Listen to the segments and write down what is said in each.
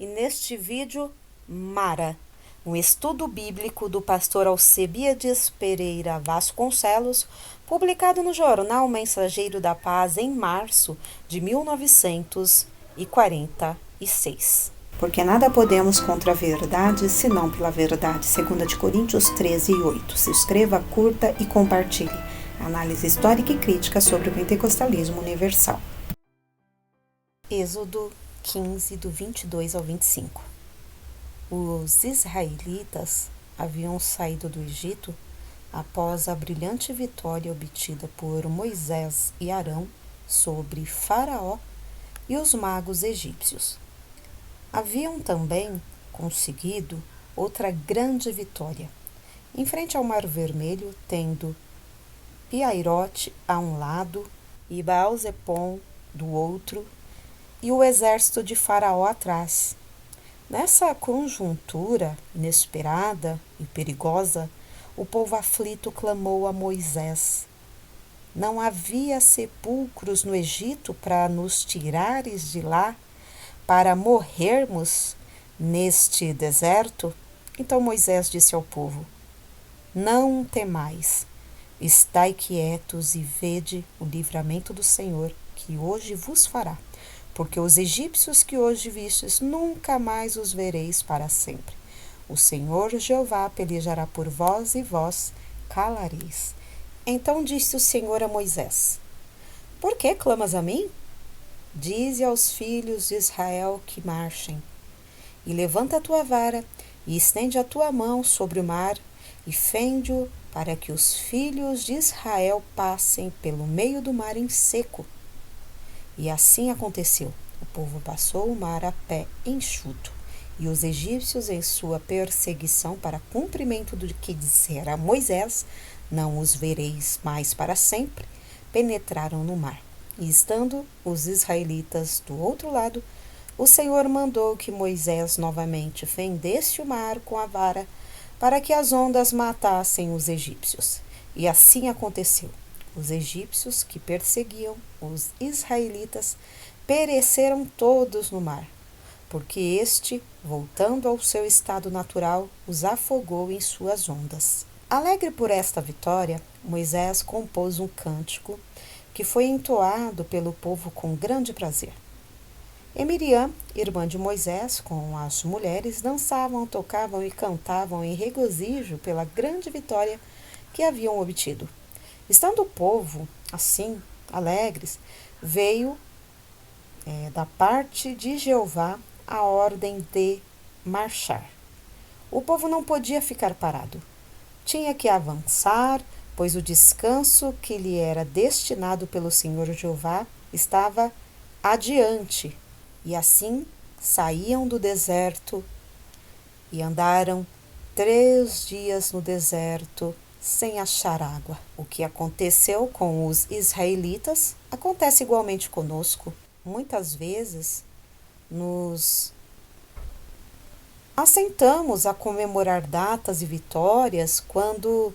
E neste vídeo, Mara, um estudo bíblico do pastor Alcebiades Pereira Vasconcelos, publicado no jornal Mensageiro da Paz em março de 1946. Porque nada podemos contra a verdade, senão pela verdade. 2 Coríntios 13:8. Se inscreva, curta e compartilhe. Análise histórica e crítica sobre o pentecostalismo universal. Êxodo 15, do 22 ao 25. Os israelitas haviam saído do Egito após a brilhante vitória obtida por Moisés e Arão sobre Faraó e os magos egípcios. Haviam também conseguido outra grande vitória, em frente ao Mar Vermelho, tendo Piairote a um lado e Baal-Zepom do outro, e o exército de Faraó atrás. Nessa conjuntura inesperada e perigosa, o povo aflito clamou a Moisés: não havia sepulcros no Egito para nos tirares de lá, para morrermos neste deserto? Então Moisés disse ao povo: não temais, estai quietos e vede o livramento do Senhor, que hoje vos fará. Porque os egípcios que hoje vistes, nunca mais os vereis para sempre. O Senhor Jeová pelejará por vós e vós calareis. Então disse o Senhor a Moisés: por que clamas a mim? Dize aos filhos de Israel que marchem. E levanta a tua vara, e estende a tua mão sobre o mar, e fende-o, para que os filhos de Israel passem pelo meio do mar em seco. E assim aconteceu. O povo passou o mar a pé enxuto, e os egípcios, em sua perseguição para cumprimento do que dissera Moisés, não os vereis mais para sempre, penetraram no mar. E estando os israelitas do outro lado, o Senhor mandou que Moisés novamente fendesse o mar com a vara, para que as ondas matassem os egípcios. E assim aconteceu. Os egípcios que perseguiam os israelitas pereceram todos no mar, porque este, voltando ao seu estado natural, os afogou em suas ondas. Alegre por esta vitória, Moisés compôs um cântico que foi entoado pelo povo com grande prazer. E Miriam, irmã de Moisés, com as mulheres, dançavam, tocavam e cantavam em regozijo pela grande vitória que haviam obtido. Estando o povo, assim, alegres, veio da parte de Jeová a ordem de marchar. O povo não podia ficar parado. Tinha que avançar, pois o descanso que lhe era destinado pelo Senhor Jeová estava adiante. E assim saíam do deserto e andaram 3 dias no deserto, sem achar água. O que aconteceu com os israelitas acontece igualmente conosco. Muitas vezes nos assentamos a comemorar datas e vitórias quando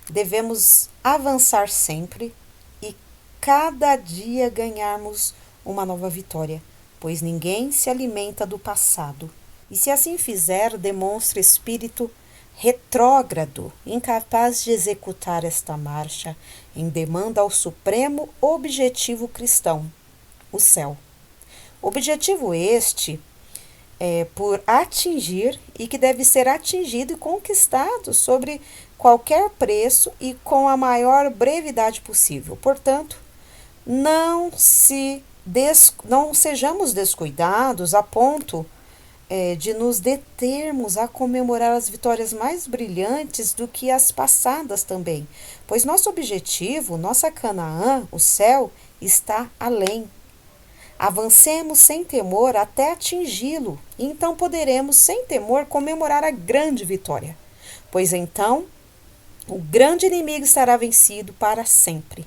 devemos avançar sempre e cada dia ganharmos uma nova vitória, pois ninguém se alimenta do passado. E se assim fizer, demonstra espírito retrógrado, incapaz de executar esta marcha em demanda ao supremo objetivo cristão, o céu. Objetivo este por atingir e que deve ser atingido e conquistado sobre qualquer preço e com a maior brevidade possível. Portanto, não sejamos descuidados a ponto de nos determos a comemorar as vitórias mais brilhantes do que as passadas também, pois nosso objetivo, nossa Canaã, o céu, está além. Avancemos sem temor até atingi-lo, e então poderemos, sem temor, comemorar a grande vitória, pois então o grande inimigo estará vencido para sempre.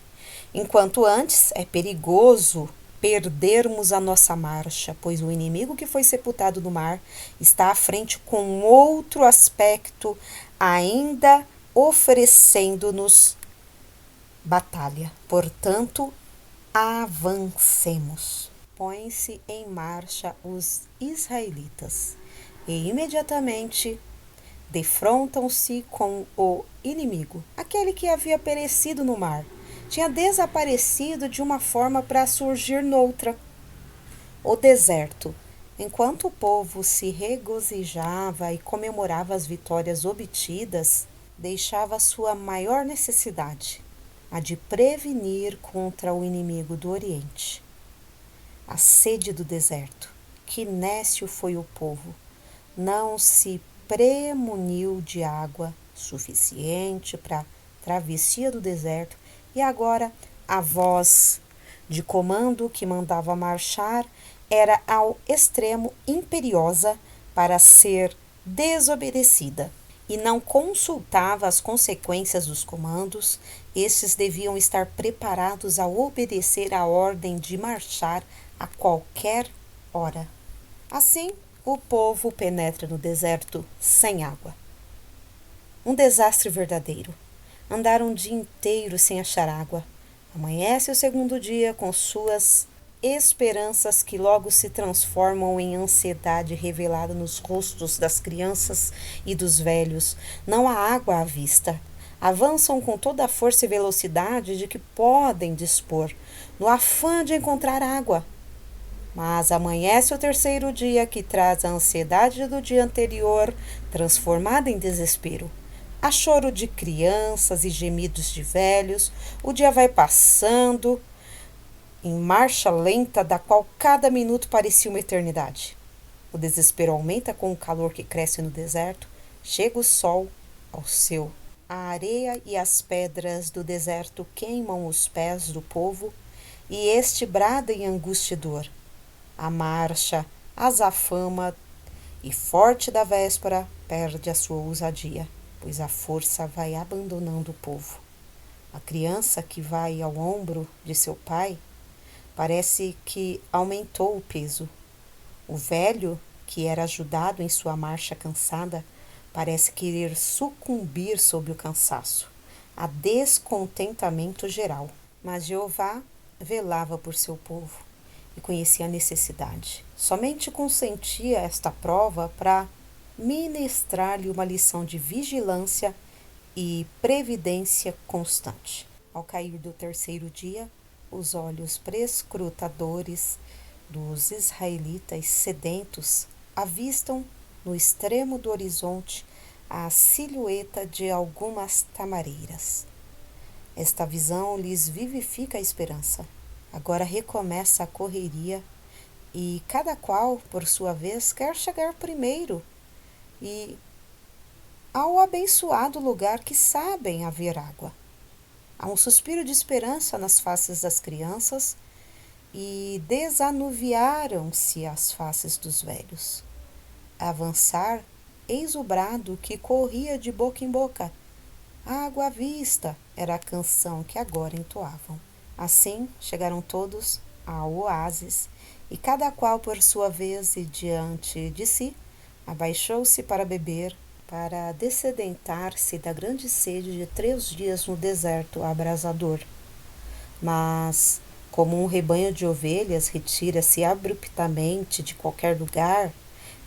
Enquanto antes é perigoso perdermos a nossa marcha, pois o inimigo que foi sepultado no mar está à frente com outro aspecto, ainda oferecendo-nos batalha. Portanto, avancemos. põe-se em marcha os israelitas e imediatamente defrontam-se com o inimigo. Aquele que havia perecido no mar tinha desaparecido de uma forma para surgir noutra. O deserto. Enquanto o povo se regozijava e comemorava as vitórias obtidas, deixava sua maior necessidade, a de prevenir contra o inimigo do Oriente. A sede do deserto. Que nécio foi o povo! Não se premuniu de água suficiente para a travessia do deserto e agora a voz de comando que mandava marchar era ao extremo imperiosa para ser desobedecida e não consultava as consequências dos comandos. Estes deviam estar preparados a obedecer a ordem de marchar a qualquer hora. Assim, o povo penetra no deserto sem água. Um desastre verdadeiro. Andaram um dia inteiro sem achar água. Amanhece o segundo dia com suas esperanças que logo se transformam em ansiedade revelada nos rostos das crianças e dos velhos. Não há água à vista. Avançam com toda a força e velocidade de que podem dispor, no afã de encontrar água. Mas amanhece o terceiro dia que traz a ansiedade do dia anterior, transformada em desespero. Há choro de crianças e gemidos de velhos. O dia vai passando em marcha lenta, da qual cada minuto parecia uma eternidade. O desespero aumenta com o calor que cresce no deserto. Chega o sol ao céu. A areia e as pedras do deserto queimam os pés do povo, e este brada em angústia e dor. A marcha azafama e forte da véspera perde a sua ousadia, pois a força vai abandonando o povo. A criança que vai ao ombro de seu pai parece que aumentou o peso. O velho, que era ajudado em sua marcha cansada, parece querer sucumbir sob o cansaço. Há descontentamento geral. Mas Jeová velava por seu povo e conhecia a necessidade. Somente consentia esta prova para ministrar-lhe uma lição de vigilância e previdência constante. Ao cair do terceiro dia, os olhos prescrutadores dos israelitas sedentos avistam no extremo do horizonte a silhueta de algumas tamareiras. Esta visão lhes vivifica a esperança. Agora recomeça a correria e cada qual, por sua vez, quer chegar primeiro e ao abençoado lugar que sabem haver água. Há um suspiro de esperança nas faces das crianças e desanuviaram-se as faces dos velhos. A avançar, eis o brado que corria de boca em boca. Água à vista era a canção que agora entoavam. Assim, chegaram todos ao oásis, e cada qual por sua vez e diante de si, abaixou-se para beber, para dessedentar-se da grande sede de 3 dias no deserto abrasador. Mas, como um rebanho de ovelhas retira-se abruptamente de qualquer lugar,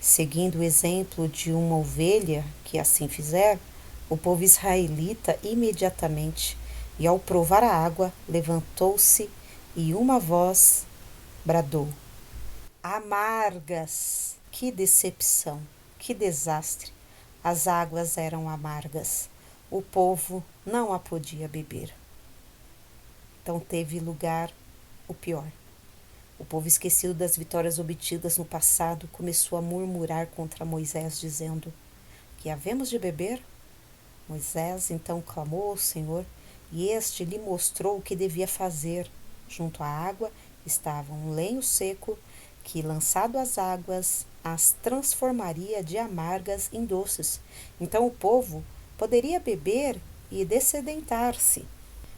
seguindo o exemplo de uma ovelha que assim fizer, o povo israelita imediatamente, e ao provar a água, levantou-se e uma voz bradou: amargas! Que decepção! Que desastre! As águas eram amargas. O povo não a podia beber. Então teve lugar o pior. O povo, esquecido das vitórias obtidas no passado, começou a murmurar contra Moisés, dizendo: que havemos de beber? Moisés então clamou ao Senhor, e este lhe mostrou o que devia fazer. Junto à água estava um lenho seco que, lançado às águas, as transformaria de amargas em doces. Então o povo poderia beber e dessedentar-se.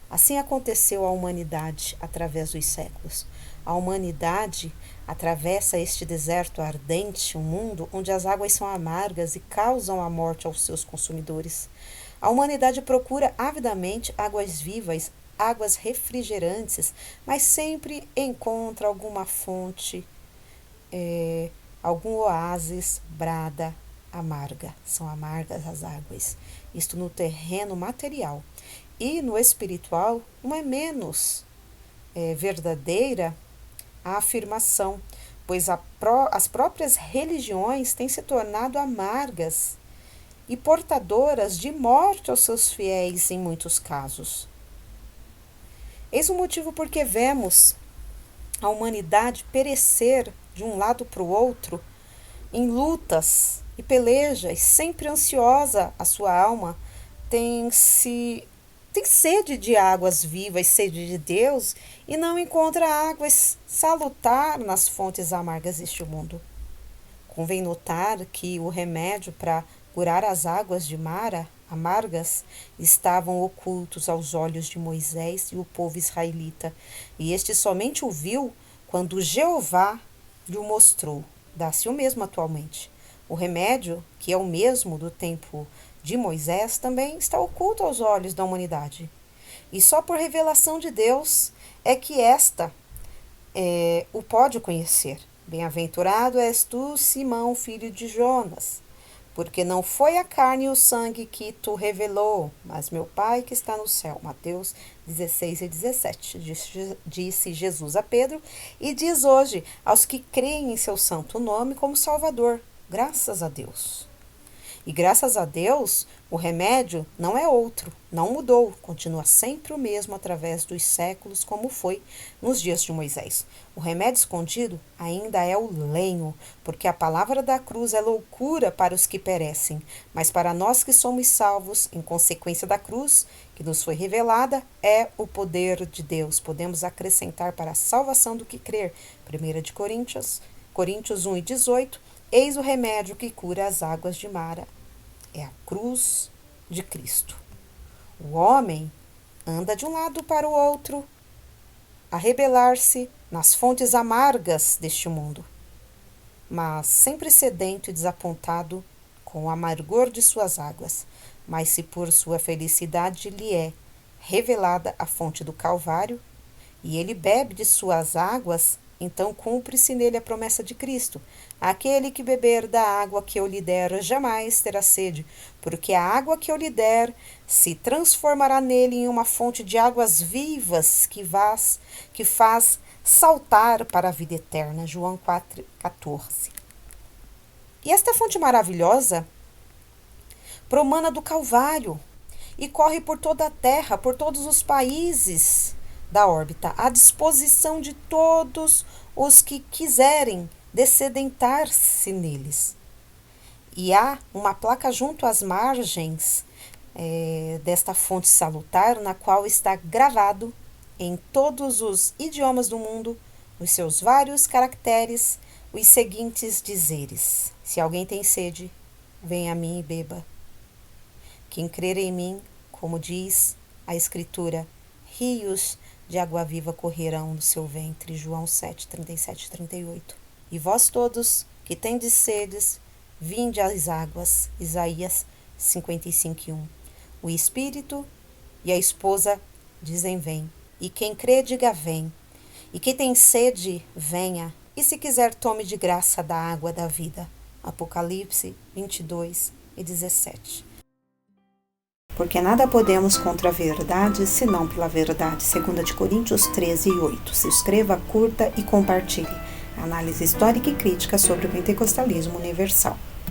Assim aconteceu à humanidade através dos séculos. A humanidade atravessa este deserto ardente, um mundo onde as águas são amargas e causam a morte aos seus consumidores. A humanidade procura avidamente águas vivas águas refrigerantes, mas sempre encontra alguma fonte, algum oásis, brada, amarga. São amargas as águas. Isto no terreno material. E no espiritual, não é menos verdadeira a afirmação, pois as próprias religiões têm se tornado amargas e portadoras de morte aos seus fiéis em muitos casos. Eis o motivo por que vemos a humanidade perecer de um lado para o outro em lutas e pelejas, sempre ansiosa a sua alma, tem sede de águas vivas, sede de Deus, e não encontra águas salutar nas fontes amargas deste mundo. Convém notar que o remédio para curar as águas de Mara, amargas, estavam ocultos aos olhos de Moisés e o povo israelita, e este somente o viu quando Jeová lhe o mostrou. Dá-se o mesmo atualmente. O remédio, que é o mesmo do tempo de Moisés, também está oculto aos olhos da humanidade. E só por revelação de Deus é que esta o pode conhecer. Bem-aventurado és tu, Simão, filho de Jonas, porque não foi a carne e o sangue que tu revelou, mas meu Pai que está no céu. Mateus 16 e 17. Disse Jesus a Pedro e diz hoje aos que creem em seu santo nome como Salvador. Graças a Deus. E graças a Deus, o remédio não é outro, não mudou, continua sempre o mesmo através dos séculos, como foi nos dias de Moisés. O remédio escondido ainda é o lenho, porque a palavra da cruz é loucura para os que perecem, mas para nós que somos salvos, em consequência da cruz, que nos foi revelada, é o poder de Deus. Podemos acrescentar para a salvação do que crer. 1 de Coríntios 1 e 18. Eis o remédio que cura as águas de Mara. É a cruz de Cristo. O homem anda de um lado para o outro, a rebelar-se nas fontes amargas deste mundo, mas sempre sedento e desapontado com o amargor de suas águas. Mas se por sua felicidade lhe é revelada a fonte do Calvário, e ele bebe de suas águas, então cumpre-se nele a promessa de Cristo. Aquele que beber da água que eu lhe der jamais terá sede, porque a água que eu lhe der se transformará nele em uma fonte de águas vivas que faz saltar para a vida eterna. João 4,14. E esta fonte maravilhosa promana do Calvário e corre por toda a terra, por todos os países da órbita, à disposição de todos os que quiserem dessedentar-se neles. E há uma placa junto às margens desta fonte salutar, na qual está gravado em todos os idiomas do mundo, os seus vários caracteres, os seguintes dizeres: se alguém tem sede, venha a mim e beba. Quem crer em mim, como diz a Escritura, rios de água viva correrão do seu ventre. João 7, 37 e 38. E vós todos que tendes sedes, vinde às águas. Isaías 55, 1. O Espírito e a esposa dizem vem. E quem crê, diga vem. E quem tem sede, venha. E se quiser, tome de graça da água da vida. Apocalipse 22 e 17. Porque nada podemos contra a verdade, senão pela verdade. 2 Coríntios 13 e 8. Se inscreva, curta e compartilhe. Análise histórica e crítica sobre o pentecostalismo universal.